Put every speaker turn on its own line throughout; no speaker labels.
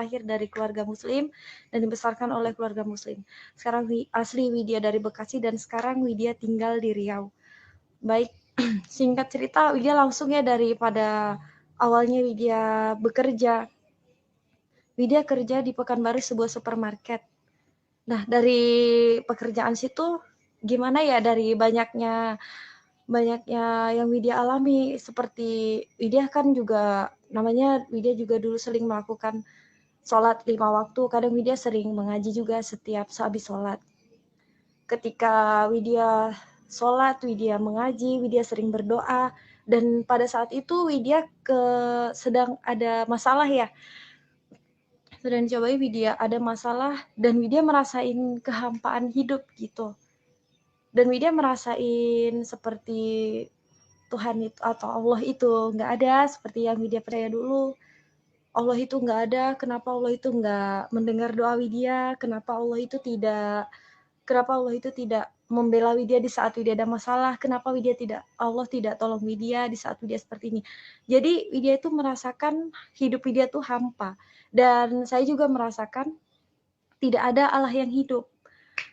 terlahir dari keluarga muslim dan dibesarkan oleh keluarga muslim. Sekarang asli Widya dari Bekasi dan sekarang Widya tinggal di Riau. Baik, singkat cerita Widya langsung ya daripada awalnya Widya bekerja. Widya kerja di Pekanbaru sebuah supermarket. Nah, dari pekerjaan situ gimana ya, dari banyaknya yang Widya alami, seperti Widya kan juga namanya Widya juga dulu sering melakukan sholat 5 waktu, kadang Widya sering mengaji juga setiap sehabis sholat. Ketika Widya sholat, Widya mengaji, Widya sering berdoa, dan pada saat itu Widya sedang ada masalah ya, sedang cobain Widya ada masalah dan Widya merasain kehampaan hidup gitu. Dan Widya merasain seperti Tuhan itu atau Allah itu nggak ada seperti yang Widya percaya dulu. Allah itu nggak ada, kenapa Allah itu nggak mendengar doa Widya, kenapa Allah itu tidak membela Widya di saat Widya ada masalah, kenapa Allah tidak tolong Widya di saat Widya seperti ini. Jadi Widya itu merasakan hidup Widya tuh hampa, dan saya juga merasakan tidak ada Allah yang hidup.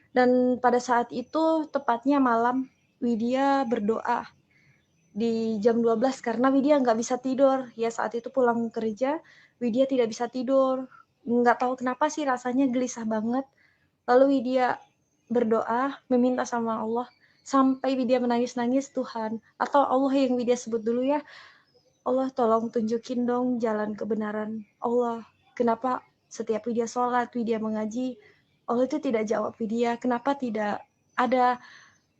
Dan pada saat itu tepatnya malam Widya berdoa di jam 12 karena Widya nggak bisa tidur. Ya saat itu pulang kerja, Widya tidak bisa tidur. Nggak tahu kenapa sih rasanya gelisah banget. Lalu Widya berdoa, meminta sama Allah, sampai Widya menangis-nangis, Tuhan, atau Allah yang Widya sebut dulu ya, Allah tolong tunjukin dong jalan kebenaran. Allah, kenapa setiap Widya sholat, Widya mengaji, Allah itu tidak jawab Widya, kenapa tidak ada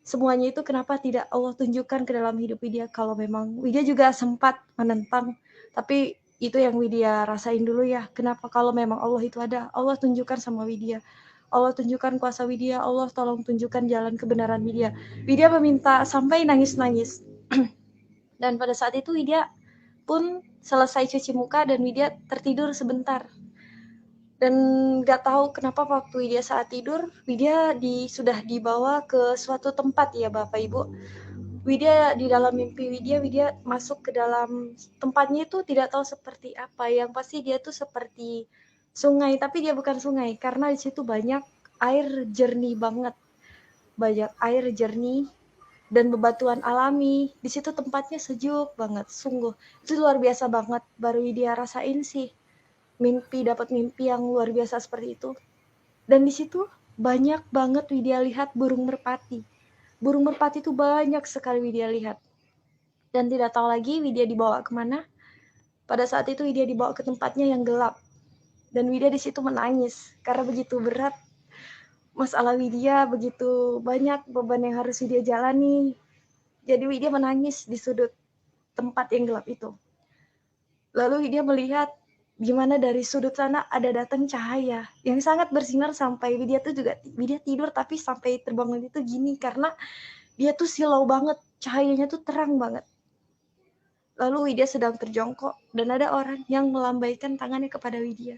semuanya itu, kenapa tidak Allah tunjukkan ke dalam hidup Widya. Kalau memang Widya juga sempat menentang, tapi itu yang Widya rasain dulu ya, kenapa kalau memang Allah itu ada, Allah tunjukkan sama Widya, Allah tunjukkan kuasa Widya, Allah tolong tunjukkan jalan kebenaran Widya. Widya meminta sampai nangis-nangis. Dan pada saat itu Widya pun selesai cuci muka dan Widya tertidur sebentar. Dan nggak tahu kenapa waktu Widya saat tidur, Widya sudah dibawa ke suatu tempat ya Bapak Ibu. Widya di dalam mimpi Widya masuk ke dalam tempatnya itu tidak tahu seperti apa. Yang pasti dia tuh seperti sungai, tapi dia bukan sungai karena di situ banyak air jernih banget. Banyak air jernih dan bebatuan alami. Di situ tempatnya sejuk banget, sungguh. Itu luar biasa banget, baru Widya rasain sih. Dapat mimpi yang luar biasa seperti itu. Dan di situ banyak banget Widya lihat burung merpati. Burung merpati itu banyak sekali Widya lihat. Dan tidak tahu lagi Widya dibawa kemana. Pada saat itu Widya dibawa ke tempatnya yang gelap. Dan Widya di situ menangis karena begitu berat masalah Widya, begitu banyak beban yang harus Widya jalani. Jadi Widya menangis di sudut tempat yang gelap itu. Lalu Widya melihat gimana dari sudut sana ada datang cahaya yang sangat bersinar sampai Widya tidur tapi sampai terbangun itu gini karena dia tuh silau banget, cahayanya tuh terang banget. Lalu Widya sedang terjongkok dan ada orang yang melambaikan tangannya kepada Widya.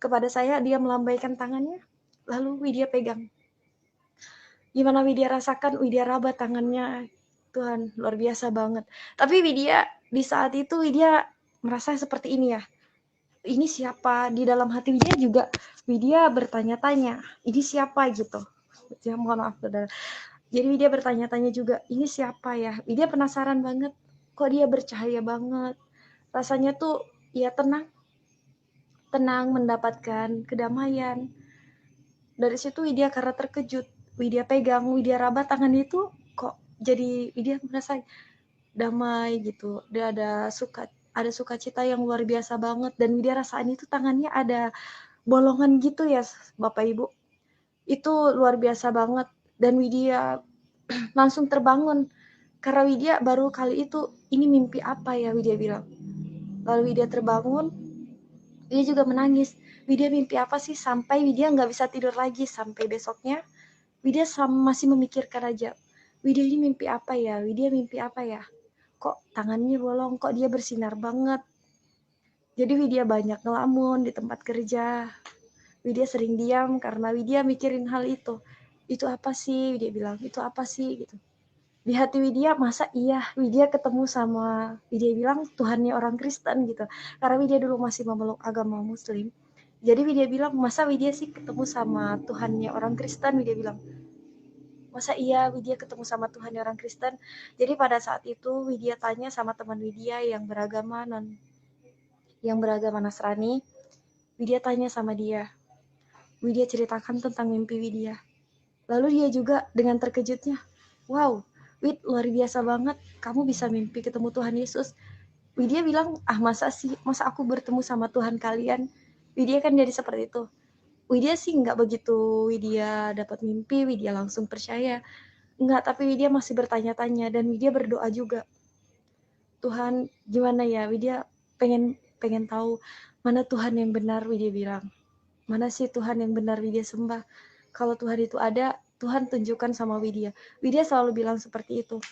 Kepada saya dia melambaikan tangannya, lalu Widya pegang. Gimana Widya rasakan, Widya raba tangannya, Tuhan luar biasa banget. Tapi Widya di saat itu Widya merasa seperti ini ya, ini siapa? Di dalam hati Widya juga Widya bertanya-tanya, ini siapa gitu. Ya, mohon maaf saudara. Jadi Widya bertanya-tanya juga, ini siapa ya? Widya penasaran banget, kok dia bercahaya banget. Rasanya tuh ya tenang mendapatkan kedamaian. Dari situ Widya karena terkejut, Widya pegang, Widya raba tangan itu, kok jadi Widya merasa damai gitu. Dia ada sukacita yang luar biasa banget, dan Widya rasain itu tangannya ada bolongan gitu ya Bapak Ibu. Itu luar biasa banget, dan Widya langsung terbangun karena Widya baru kali itu, ini mimpi apa ya Widya bilang. Lalu Widya terbangun, Widya juga menangis. Widya mimpi apa sih, sampai Widya nggak bisa tidur lagi sampai besoknya. Widya masih memikirkan aja, Widya ini mimpi apa ya, Widya mimpi apa ya, kok tangannya bolong, kok dia bersinar banget. Jadi Widya banyak ngelamun di tempat kerja. Widya sering diam karena Widya mikirin hal itu. Itu apa sih, Widya bilang, itu apa sih gitu. Di hati Widya, masa iya Widya ketemu sama, Widya bilang Tuhannya orang Kristen gitu. Karena Widya dulu masih memeluk agama Muslim. Jadi Widya bilang, masa Widya sih ketemu sama Tuhannya orang Kristen, Widya bilang. Masa iya Widya ketemu sama Tuhan orang Kristen? Jadi pada saat itu Widya tanya sama teman Widya yang beragama Nasrani. Widya tanya sama dia. Widya ceritakan tentang mimpi Widya. Lalu dia juga dengan terkejutnya, wow, Wid luar biasa banget, kamu bisa mimpi ketemu Tuhan Yesus. Widya bilang, masa aku bertemu sama Tuhan kalian? Widya kan jadi seperti itu. Widya sih nggak begitu Widya dapat mimpi, Widya langsung percaya. Enggak, tapi Widya masih bertanya-tanya dan Widya berdoa juga. Tuhan, gimana ya? Widya pengen pengen tahu mana Tuhan yang benar, Widya bilang. Mana sih Tuhan yang benar Widya sembah? Kalau Tuhan itu ada, Tuhan tunjukkan sama Widya. Widya selalu bilang seperti itu.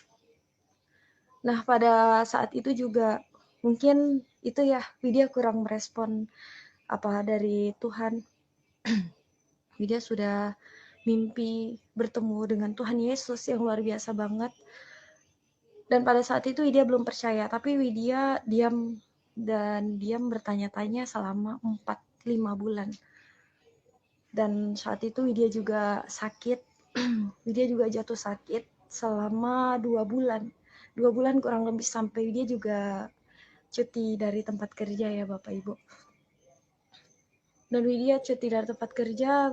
Nah, pada saat itu juga mungkin itu ya, Widya kurang merespon apa dari Tuhan. Widya sudah mimpi bertemu dengan Tuhan Yesus yang luar biasa banget. Dan pada saat itu Widya belum percaya, tapi Widya diam bertanya-tanya selama 4-5 bulan. Dan saat itu Widya juga sakit. Widya juga jatuh sakit selama 2 bulan. 2 bulan kurang lebih, sampai Widya juga cuti dari tempat kerja ya Bapak Ibu. Dan Widya cuti dari tempat kerja,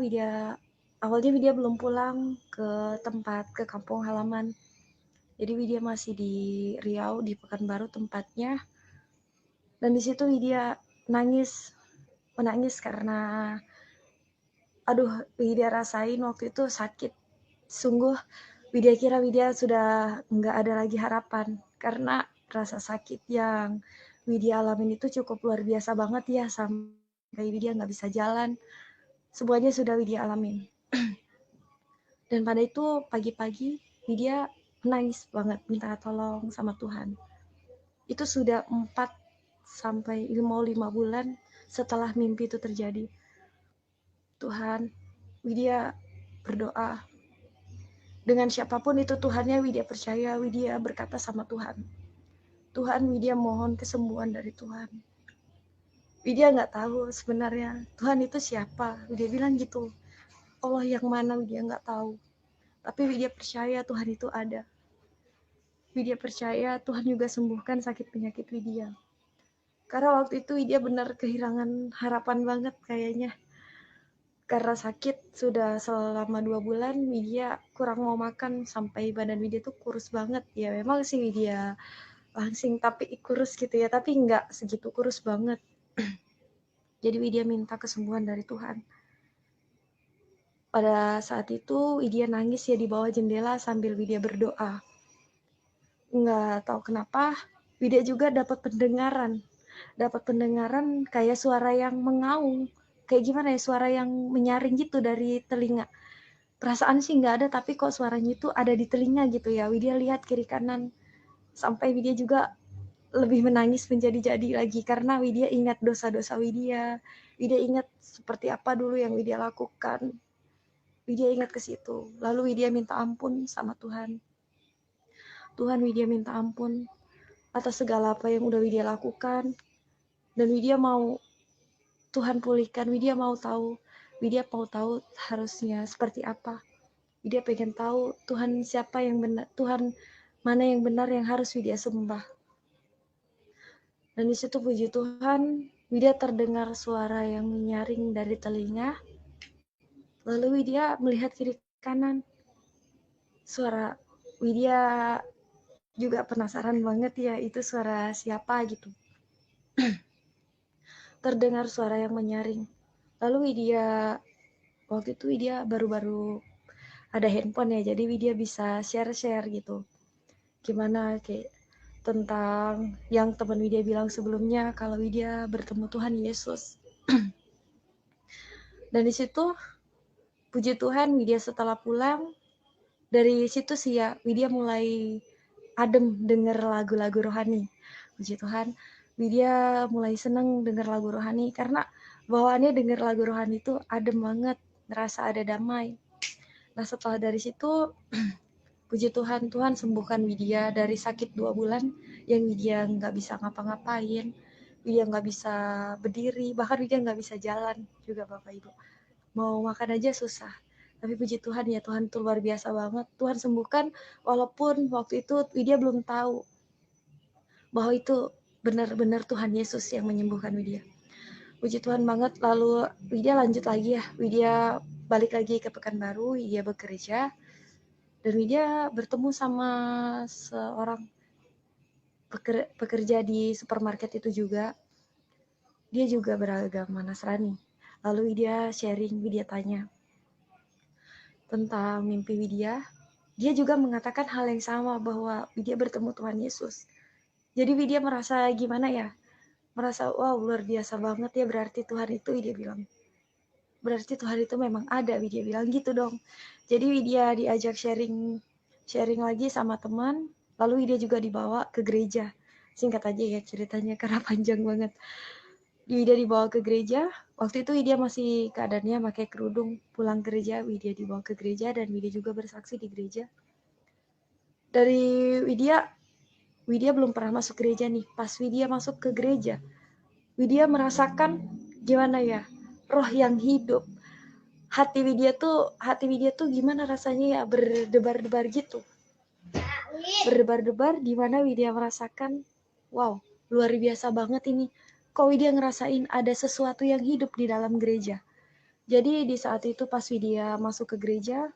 awalnya Widya belum pulang ke kampung halaman. Jadi Widya masih di Riau, di Pekanbaru tempatnya. Dan di situ Widya menangis karena Widya rasain waktu itu sakit. Sungguh Widya kira Widya sudah nggak ada lagi harapan, karena rasa sakit yang Widya alamin itu cukup luar biasa banget ya, sampai Widya nggak bisa jalan. Semuanya sudah Widya alamin. Dan pada itu pagi-pagi Widya menangis banget, minta tolong sama Tuhan. Itu sudah 4-5 bulan setelah mimpi itu terjadi. Tuhan, Widya berdoa. Dengan siapapun itu Tuhannya, Widya percaya, Widya berkata sama Tuhan. Tuhan, Widya mohon kesembuhan dari Tuhan. Widya nggak tahu sebenarnya Tuhan itu siapa. Widya bilang gitu. Allah yang mana Widya nggak tahu. Tapi Widya percaya Tuhan itu ada. Widya percaya Tuhan juga sembuhkan sakit penyakit Widya. Karena waktu itu Widya benar kehilangan harapan banget kayaknya. Karena sakit sudah selama 2 bulan, Widya kurang mau makan sampai badan Widya tuh kurus banget. Ya memang sih Widya langsing tapi kurus gitu ya, tapi nggak segitu kurus banget. Jadi Widya minta kesembuhan dari Tuhan. Pada saat itu Widya nangis ya di bawah jendela sambil Widya berdoa. Nggak tahu kenapa Widya juga dapat pendengaran kayak suara yang mengaung, kayak gimana ya, suara yang menyaring gitu dari telinga. Perasaan sih nggak ada, tapi kok suaranya itu ada di telinga gitu ya. Widya lihat kiri kanan, sampai Widya juga lebih menangis menjadi-jadi lagi karena Widya ingat dosa-dosa Widya. Widya ingat seperti apa dulu yang Widya lakukan. Widya ingat ke situ. Lalu Widya minta ampun sama Tuhan. Tuhan, Widya minta ampun atas segala apa yang udah Widya lakukan. Dan Widya mau Tuhan pulihkan. Widya mau tahu harusnya seperti apa. Widya pengen tahu Tuhan siapa yang benar, Tuhan mana yang benar yang harus Widya sembah. Dan di situ puji Tuhan, Widya terdengar suara yang menyaring dari telinga. Lalu Widya melihat kiri kanan. Suara Widya juga penasaran banget ya, itu suara siapa gitu. Terdengar suara yang menyaring. Lalu waktu itu Widya baru-baru ada handphone ya, jadi Widya bisa share-share gitu. Gimana kayak tentang yang teman Widya bilang sebelumnya, kalau Widya bertemu Tuhan Yesus. Dan di situ puji Tuhan, Widya setelah pulang dari situ sih ya, Widya mulai adem denger lagu-lagu rohani. Puji Tuhan, Widya mulai seneng denger lagu rohani karena bawaannya denger lagu rohani itu adem banget, ngerasa ada damai. Nah setelah dari situ, puji Tuhan, Tuhan sembuhkan Widya dari sakit 2 bulan yang Widya nggak bisa ngapa-ngapain. Widya nggak bisa berdiri, bahkan Widya nggak bisa jalan juga Bapak Ibu. Mau makan aja susah. Tapi puji Tuhan ya, Tuhan tuh luar biasa banget. Tuhan sembuhkan walaupun waktu itu Widya belum tahu bahwa itu benar-benar Tuhan Yesus yang menyembuhkan Widya. Puji Tuhan banget. Lalu Widya lanjut lagi ya. Widya balik lagi ke Pekanbaru, Widya bekerja. Dan Widya bertemu sama seorang pekerja di supermarket itu juga. Dia juga beragama Nasrani. Lalu Widya sharing, Widya tanya tentang mimpi Widya. Dia juga mengatakan hal yang sama bahwa Widya bertemu Tuhan Yesus. Jadi Widya merasa gimana ya? Merasa wow luar biasa banget ya, berarti Tuhan itu, Widya bilang. Berarti Tuhan itu memang ada, Widya bilang gitu dong. Jadi Widya diajak sharing lagi sama teman, lalu Widya juga dibawa ke gereja. Singkat aja ya ceritanya karena panjang banget. Widya dibawa ke gereja. Waktu itu Widya masih keadaannya pakai kerudung. Pulang gereja, Widya dibawa ke gereja dan Widya juga bersaksi di gereja. Dari Widya belum pernah masuk gereja nih. Pas Widya masuk ke gereja, Widya merasakan gimana ya, roh yang hidup. Hati Widya tuh gimana rasanya ya, berdebar-debar gitu. Berdebar-debar di mana Widya merasakan, wow, luar biasa banget ini. Kok Widya ngerasain ada sesuatu yang hidup di dalam gereja. Jadi di saat itu pas Widya masuk ke gereja,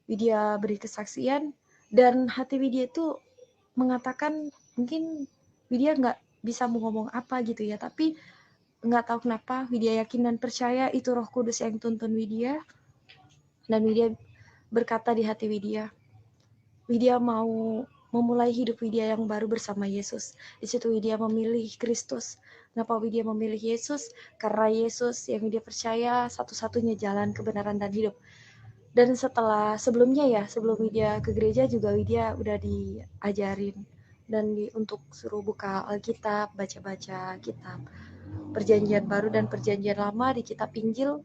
Widya beri kesaksian, dan hati Widya itu mengatakan, mungkin Widya nggak bisa mau ngomong apa gitu ya, tapi nggak tahu kenapa Widya yakin dan percaya itu Roh Kudus yang tuntun Widya. Dan Widya berkata di hati Widya mau memulai hidup Widya yang baru bersama Yesus. Di situ Widya memilih Kristus. Kenapa Widya memilih Yesus? Karena Yesus yang Widya percaya satu-satunya jalan kebenaran dan hidup. Dan sebelum Widya ke gereja juga Widya udah diajarin dan untuk suruh buka Alkitab, baca-baca kitab Perjanjian Baru dan Perjanjian Lama di kitab Injil.